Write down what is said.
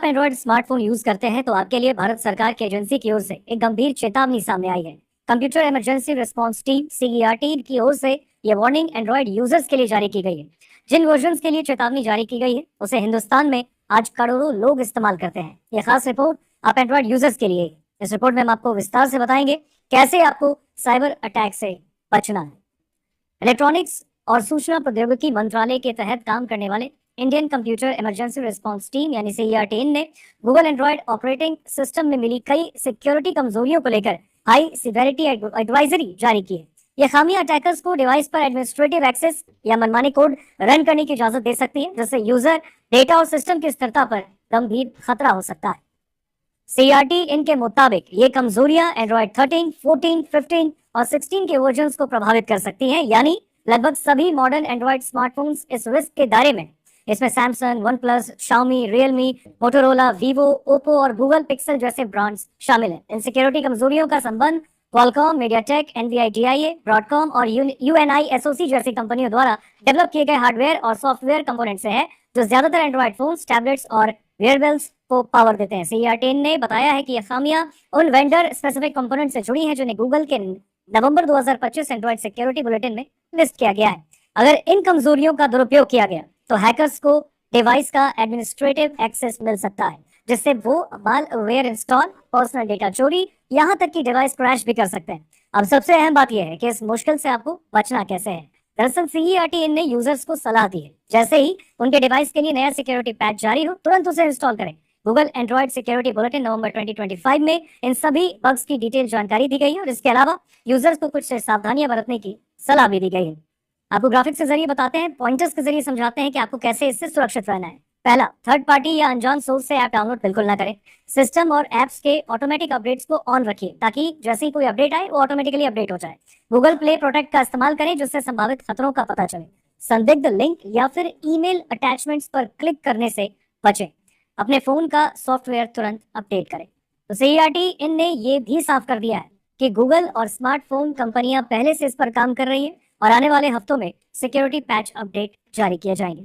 आप Android smartphone use करते हैं तो आपके लिए भारत सरकार की एजेंसी की ओर से एक गंभीर चेतावनी सामने आई है। Computer emergency response team CERT की ओर से यह वार्निंग एंड्रॉइड यूजर्स के लिए जारी की गई है। जिन वर्जन के लिए चेतावनी जारी की गई है उसे हिंदुस्तान में आज करोड़ों लोग इस्तेमाल करते हैं। यह खास रिपोर्ट आप एंड्रॉइड यूजर्स के लिए है। इस रिपोर्ट में हम आपको विस्तार से बताएंगे कैसे आपको साइबर अटैक से बचना है। इलेक्ट्रॉनिक्स और सूचना प्रौद्योगिकी मंत्रालय के तहत काम करने वाले Indian computer emergency response team यानी सीईआरटी ने गूगल एंड्रॉइड ऑपरेटिंग सिस्टम में मिली कई सिक्योरिटी कमजोरियों को लेकर हाई सिवेरिटी एडवाइजरी जारी की है। यह खामियां अटैकर्स को डिवाइस पर एडमिनिस्ट्रेटिव एक्सेस या मनमानी कोड रन करने की इजाजत दे सकती है, जिससे यूजर डेटा और सिस्टम की स्थिरता पर गंभीर खतरा हो सकता है। सीईआरटी इनके मुताबिक ये कमजोरियां एंड्रॉइड 13, 14, 15 और 16 के वर्जन्स को प्रभावित कर सकती हैं, यानी लगभग सभी मॉडर्न एंड्रॉइड स्मार्टफोन्स इस रिस्क के दायरे में। इसमें Samsung, one plus, Xiaomi, Realme, Motorola, Vivo, Oppo और गूगल पिक्सल जैसे ब्रांड्स शामिल हैं। इन सिक्योरिटी कमजोरियों का संबंध क्वालकॉम, मीडियाटेक, एनवीआईडीआईए, ब्रॉडकॉम और यूएनआईएसओसी जैसी कंपनियों द्वारा डेवलप किए गए हार्डवेयर और सॉफ्टवेयर कंपोनेंट से है, जो ज्यादातर एंड्रॉइड फोन्स, टैबलेट्स और वेयरबल्स को पावर देते हैं। सीईआरटी ने बताया है कि ये खामियां उन वेंडर स्पेसिफिक कंपोनेंट से जुड़ी हैं जिन्हें गूगल के नवंबर 2025 एंड्रॉइड सिक्योरिटी बुलेटिन में लिस्ट किया गया है। अगर इन कमजोरियों का दुरुपयोग किया गया तो हैकर्स को डिवाइस का एडमिनिस्ट्रेटिव एक्सेस मिल सकता है, जिससे वो मालवेयर इंस्टॉल, पर्सनल डेटा चोरी, यहाँ तक कि डिवाइस क्रैश भी कर सकते हैं। अब सबसे अहम बात यह है कि इस मुश्किल से आपको बचना कैसे है। दरअसल सीईआरटी ने यूजर्स को सलाह दी है, जैसे ही उनके डिवाइस के लिए नया सिक्योरिटी पैच जारी हो तुरंत उसे इंस्टॉल करें। गूगल एंड्रॉइड सिक्योरिटी बुलेटिन नवंबर 2025 में इन सभी बग्स की डिटेल जानकारी दी गई है और इसके अलावा यूजर्स को कुछ सावधानियां बरतने की सलाह भी दी गई है। आपको ग्राफिक्स के जरिए बताते हैं, पॉइंटर्स के जरिए समझाते हैं कि आपको कैसे इससे सुरक्षित रहना है। पहला, थर्ड पार्टी या अनजान सोर्स से ऐप डाउनलोड बिल्कुल ना करें। सिस्टम और एप्स के ऑटोमेटिक अपडेट्स को ऑन रखिए ताकि जैसे ही कोई अपडेट आए वो ऑटोमेटिकली अपडेट हो जाए। गूगल प्ले प्रोटेक्ट का इस्तेमाल करें, जिससे संभावित खतरों का पता चले। संदिग्ध लिंक या फिर ईमेल अटैचमेंट्स पर क्लिक करने से बचें। अपने फोन का सॉफ्टवेयर तुरंत अपडेट करें। तो सीईआरटी ने ये भी साफ कर दिया है कि गूगल और स्मार्टफोन कंपनियां पहले से इस पर काम कर रही हैं और आने वाले हफ्तों में सिक्योरिटी पैच अपडेट जारी किए जाएंगे।